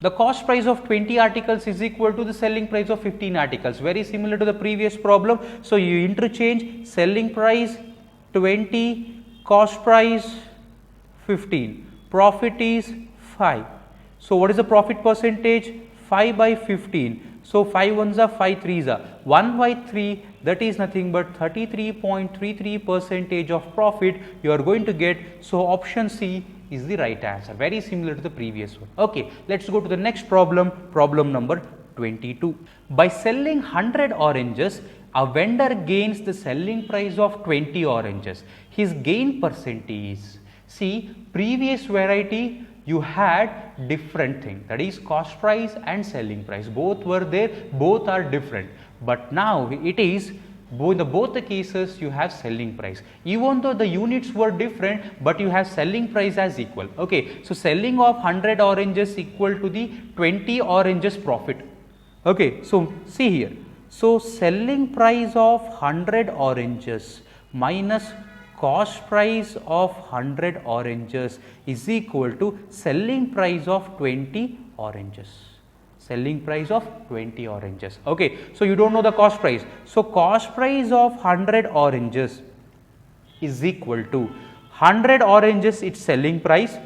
The cost price of 20 articles is equal to the selling price of 15 articles. Very similar to the previous problem. So you interchange selling price 20, cost price 15. Profit is 5. So what is the profit percentage? 5 by 15. So 5 ones are 5 threes are 1 by 3, that is nothing but 33.33% of profit you are going to get. So option C is the right answer. Very similar to the previous one. Okay, let's go to the next problem, problem number 22. By selling 100 oranges, a vendor gains the selling price of 20 oranges. His gain percentage is, see, previous variety you had different thing, that is cost price and selling price, both were there, both are different, but now it is both the cases you have selling price, even though the units were different, but you have selling price as equal. Okay, so selling of 100 oranges equal to the 20 oranges profit. Okay, so see here, so selling price of 100 oranges minus cost price of 100 oranges is equal to selling price of 20 oranges. Selling price of 20 oranges. Okay, so you don't know the cost price. So cost price of 100 oranges is equal to 100 oranges its selling price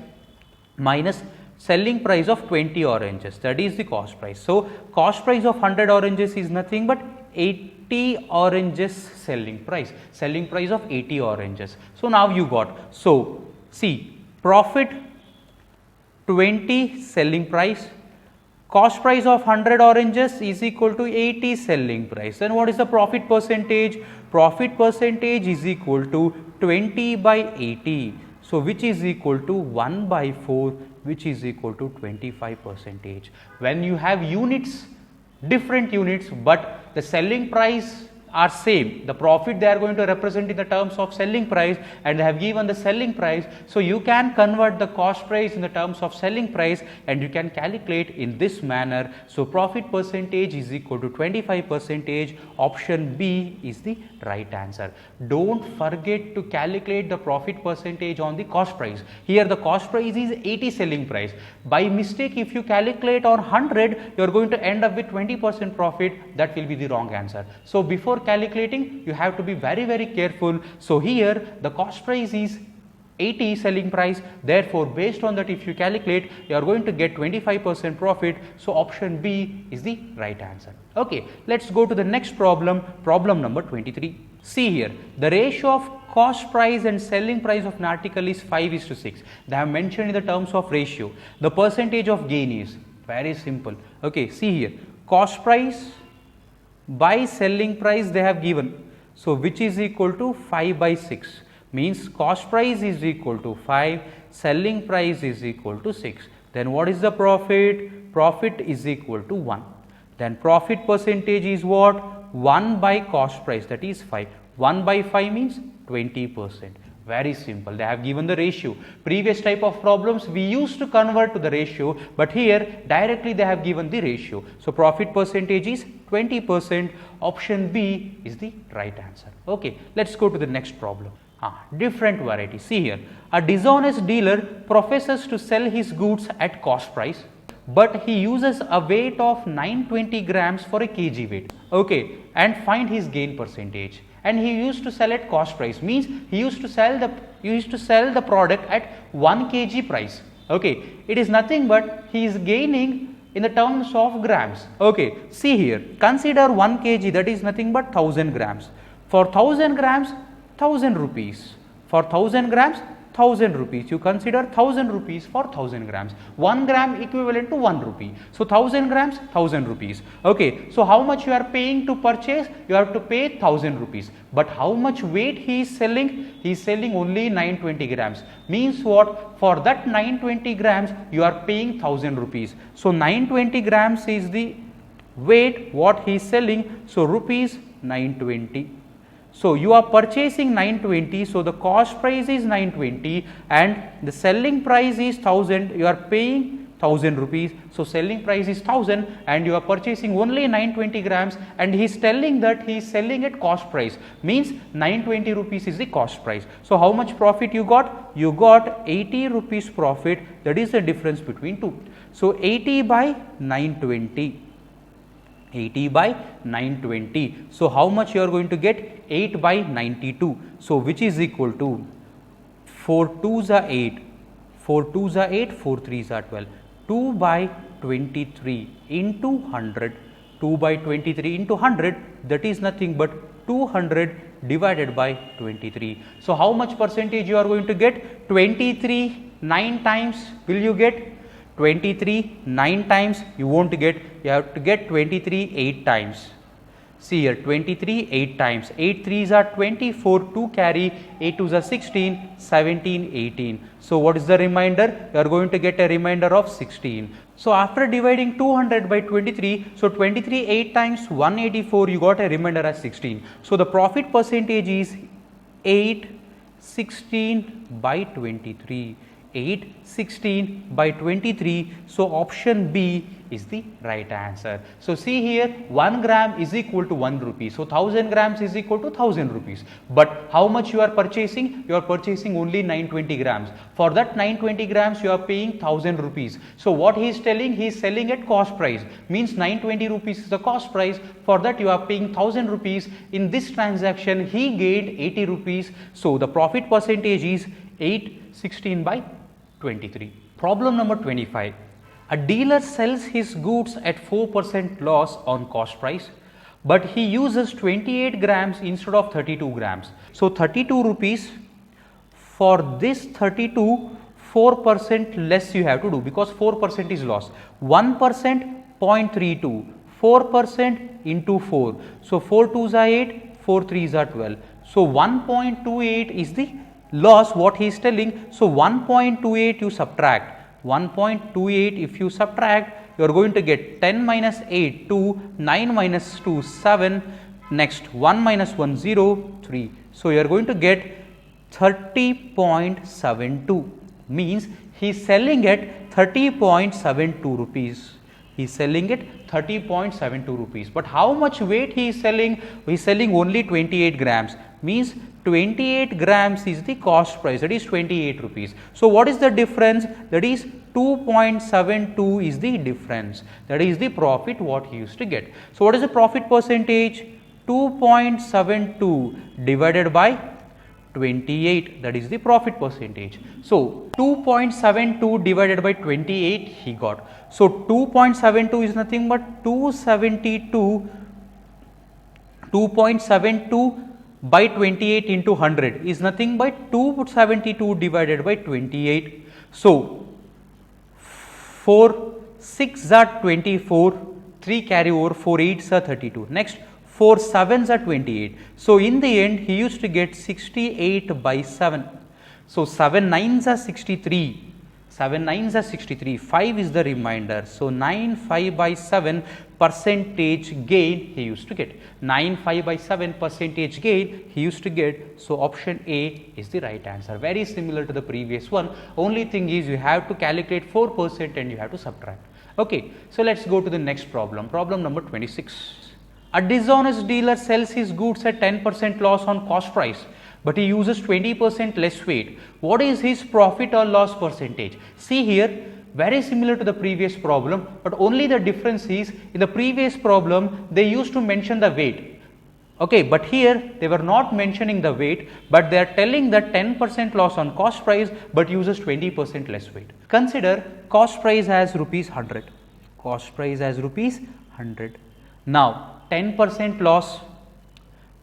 minus selling price of 20 oranges, that is the cost price. So cost price of 100 oranges is nothing but 80 oranges selling price of 80 oranges. So now you got, so see, profit 20 selling price, cost price of 100 oranges is equal to 80 selling price. Then what is the profit percentage? Profit percentage is equal to 20 by 80. So which is equal to 1 by 4, which is equal to 25%. When you have units, different units, but the selling price are same, the profit they are going to represent in the terms of selling price, and they have given the selling price. So you can convert the cost price in the terms of selling price and you can calculate in this manner. So profit percentage is equal to 25%. Option B is the right answer. Don't forget to calculate the profit percentage on the cost price. Here the cost price is 80 selling price. By mistake, if you calculate on 100, you are going to end up with 20% profit. That will be the wrong answer. So before calculating, you have to be very careful. So here the cost price is 80 selling price, therefore based on that if you calculate, you are going to get 25% profit. So option B is the right answer. Okay, let's go to the next problem, problem number 23. See here, the ratio of cost price and selling price of an article is 5:6. They have mentioned in the terms of ratio. The percentage of gain is very simple. Okay, see here, cost price by selling price they have given, so which is equal to 5/6, means cost price is equal to 5, selling price is equal to 6. Then what is the profit? Profit is equal to 1. Then profit percentage is what? 1 by cost price, that is 5. 1 by 5 means 20%. Very simple. They have given the ratio. Previous type of problems we used to convert to the ratio, but here directly they have given the ratio. So profit percentage is 20%. Option B is the right answer. Okay, let's go to the next problem. Different variety. See here, a dishonest dealer professes to sell his goods at cost price, but he uses a weight of 920 grams for a kg weight. Okay, and find his gain percentage. And he used to sell at cost price, means he used to sell the product at 1 kg price. Okay, it is nothing but he is gaining in the terms of grams. Okay, see here, consider 1 kg, that is nothing but 1000 grams. For 1000 grams, 1000 rupees. For 1000 grams, 1000 rupees. You consider 1000 rupees for 1000 grams. 1 gram equivalent to 1 rupee. So 1000 grams, 1000 rupees. Okay, so how much you are paying to purchase? You have to pay 1000 rupees. But how much weight he is selling? He is selling only 920 grams. Means what? For that 920 grams, you are paying 1000 rupees. So 920 grams is the weight what he is selling. So rupees 920. So you are purchasing 920, so the cost price is 920 and the selling price is 1000, you are paying 1000 rupees. So selling price is 1000 and you are purchasing only 920 grams, and he is telling that he is selling at cost price, means 920 rupees is the cost price. So how much profit you got? You got 80 rupees profit. That is the difference between two. So 80 by 920. 80 by 920. So how much you are going to get? 8 by 92. So which is equal to 4 2s are 8, 4 2s are 8, 4 3s are 12. 2 by 23 into 100. 2 by 23 into 100, that is nothing but 200 divided by 23. So how much percentage you are going to get? 23 9 times will you get? 23 9 times you won't get, you have to get 23 8 times. See here, 23 8 times, 8 3s are 24, 2 carry, 8 2s are 16, 17 18. So what is the remainder? You are going to get a remainder of 16. So after dividing 200 by 23, so 23 8 times 184, you got a remainder as 16. So the profit percentage is 8 16 by 23. 8 16 by 23. So option B is the right answer. So see here, 1 gram is equal to 1 rupee. So 1000 grams is equal to 1000 rupees. But how much you are purchasing? You are purchasing only 920 grams. For that 920 grams you are paying 1000 rupees. So what he is telling, he is selling at cost price, means 920 rupees is the cost price. For that you are paying 1000 rupees. In this transaction he gained 80 rupees. So the profit percentage is 8 16 by 23. Problem number 25. A dealer sells his goods at 4% loss on cost price, but he uses 28 grams instead of 32 grams. So 32 rupees, for this 32, 4% less you have to do, because 4% is loss. 1% 0.32, 4% into 4. So 4 2s are 8, 4 3s are 12. So 1.28 is the loss what he is telling. So 1.28 you subtract. 1.28 if you subtract, you are going to get 10 minus 8 2, 9 minus 2 7, next 1 minus 1 0 3. So you are going to get 30.72, means he is selling at 30.72 rupees. He is selling at 30.72 rupees. But how much weight he is selling? He is selling only 28 grams, means 28 grams is the cost price, that is 28 rupees. So what is the difference? That is 2.72 is the difference. That is the profit what he used to get. So what is the profit percentage? 2.72 divided by 28, that is the profit percentage. So 2.72 divided by 28 he got. So 2.72 is nothing but 2.72 by 28 into 100 is nothing but 272 divided by 28. So 4 6 are 24, 3 carry over, 4 8s are 32. Next 4 7s are 28. So in the end he used to get 68 by 7. So 7 9s are 63. 7 9s are 63, 5 is the remainder. So 9 5 by 7 percentage gain he used to get. 9 5 by 7 percentage gain he used to get. So option A is the right answer. Very similar to the previous one. Only thing is you have to calculate 4% and you have to subtract. Okay, so let's go to the next problem. Problem number 26. A dishonest dealer sells his goods at 10% loss on cost price, but he uses 20% less weight. What is his profit or loss percentage? See here, very similar to the previous problem, but only the difference is in the previous problem they used to mention the weight. Okay, but here they were not mentioning the weight, but they are telling that 10% loss on cost price but uses 20% less weight. Consider cost price as rupees 100. Cost price as rupees 100. Now 10% loss.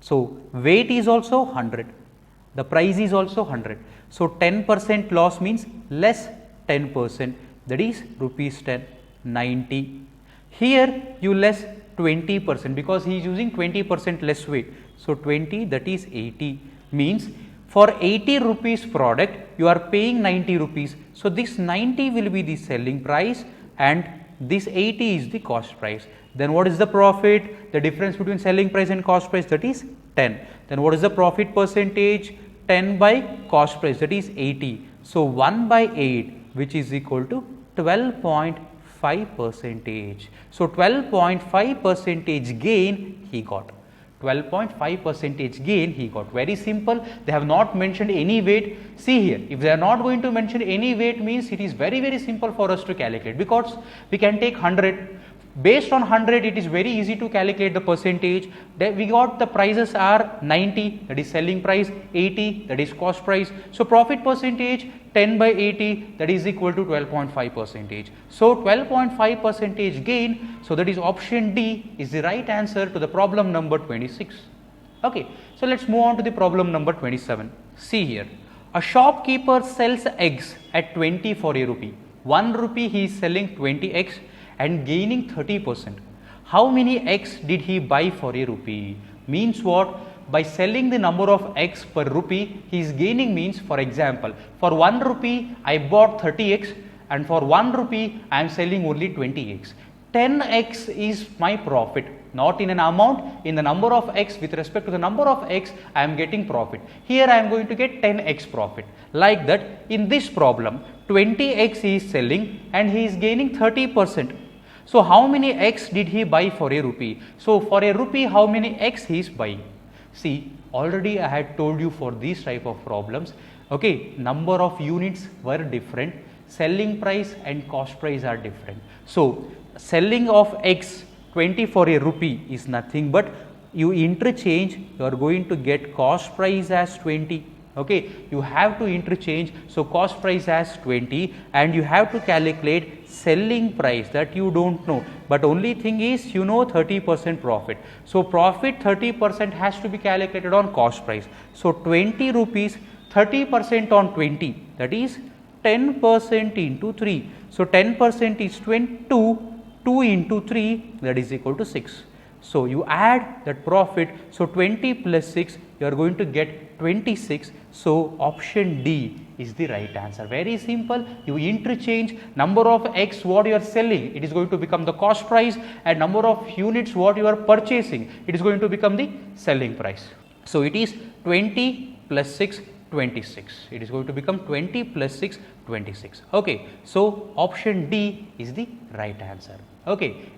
So weight is also 100. The price is also 100. So 10% loss means less 10%, that is rupees 10, 90. Here you less 20% because he is using 20% less weight. So 20, that is 80, means for 80 rupees product you are paying 90 rupees. So this 90 will be the selling price and this 80 is the cost price. Then what is the profit? The difference between selling price and cost price, that is 10. Then what is the profit percentage? 10 by cost price, that is 80. So 1 by 8, which is equal to 12.5 percentage. So 12.5 percentage gain he got. 12.5 percentage gain he got. Very simple. They have not mentioned any weight. See here, if they are not going to mention any weight, means it is very simple for us to calculate, because we can take 100. Based on 100, it is very easy to calculate the percentage. That we got the prices are 90, that is selling price, 80, that is cost price. So profit percentage 10 by 80, that is equal to 12.5 percentage. So 12.5 percentage gain. So that is option D is the right answer to the problem number 26. Okay, so let's move on to the problem number 27. See here, a shopkeeper sells eggs at 20 for a rupee. 1 rupee he is selling 20 eggs and gaining 30%. How many eggs did he buy for a rupee? Means what? By selling the number of eggs per rupee, he is gaining, means, for example, for 1 rupee I bought 30 eggs, and for 1 rupee I am selling only 20 eggs. 10 eggs is my profit, not in an amount, in the number of eggs. With respect to the number of eggs, I am getting profit. Here I am going to get 10 eggs profit. Like that, in this problem, 20 eggs he is selling and he is gaining 30%. So how many eggs did he buy for a rupee? So for a rupee, how many eggs he is buying? See, already I had told you for these type of problems, okay, number of units were different, selling price and cost price are different. So selling of eggs 20 for a rupee is nothing but you interchange, you are going to get cost price as 20. Okay, you have to interchange, so cost price as 20, and you have to calculate selling price, that you don't know, but only thing is you know 30% profit. So profit 30% has to be calculated on cost price. So 20 rupees, 30% on 20, that is 10% into 3. So 10% is 22, 2 into 3, that is equal to 6. So you add that profit, so 20 plus 6, you are going to get 26. So option D is the right answer. Very simple. You interchange number of eggs what you are selling, it is going to become the cost price, and number of units what you are purchasing, it is going to become the selling price. So it is 20 plus 6, 26. It is going to become 20 plus 6, 26. Okay. So option D is the right answer. Okay.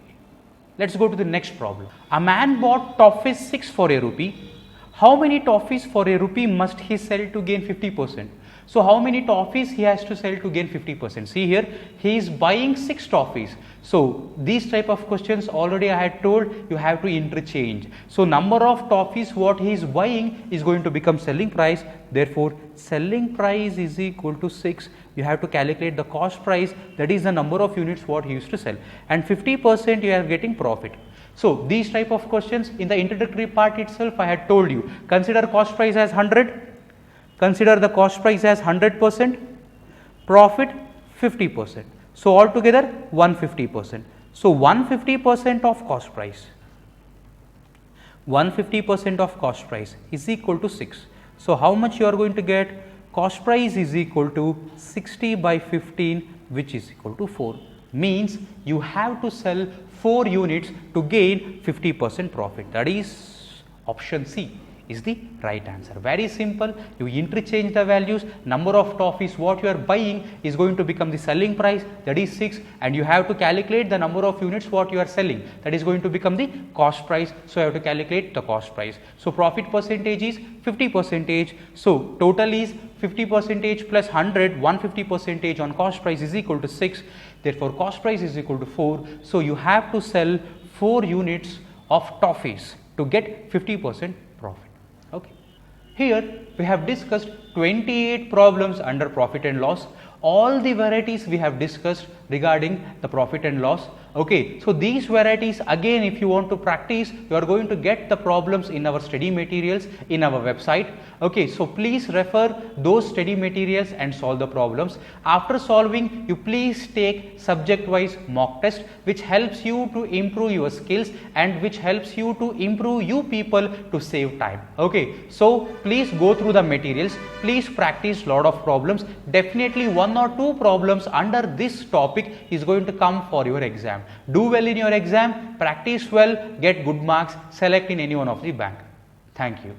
Let's go to the next problem. A man bought toffees 6 for a rupee. How many toffees for a rupee must he sell to gain 50%? So how many toffees he has to sell to gain 50%? See here, he is buying 6 toffees. So these type of questions already I had told you have to interchange. So number of toffees what he is buying is going to become selling price. Therefore selling price is equal to 6. You have to calculate the cost price, that is the number of units what he used to sell, and 50% you are getting profit. So these type of questions in the introductory part itself I had told you, consider cost price as 100, consider the cost price as 100%, profit 50%. So altogether 150%. So 150% of cost price, 150% of cost price is equal to 6. So how much you are going to get? Cost price is equal to 60 by 15, which is equal to 4. Means you have to sell 4 units to gain 50% profit. That is option C is the right answer. Very simple. You interchange the values. Number of toffees what you are buying is going to become the selling price, that is 6, and you have to calculate the number of units what you are selling, that is going to become the cost price. So you have to calculate the cost price. So profit percentage is 50%. So total is 50% plus 100, 150% on cost price is equal to 6. Therefore cost price is equal to 4. So you have to sell 4 units of toffees to get 50% profit. Okay. Here we have discussed 28 problems under profit and loss. All the varieties we have discussed regarding the profit and loss. Okay, so these varieties again, if you want to practice, you are going to get the problems in our study materials in our website. Okay, so please refer those study materials and solve the problems. After solving, you please take subject wise mock test, which helps you to improve your skills and which helps you to improve you people to save time. Okay, so please go through the materials, please practice lot of problems. Definitely 1 or 2 problems under this topic is going to come for your exam. Do well in your exam, practice well, get good marks, select in any one of the bank. Thank you.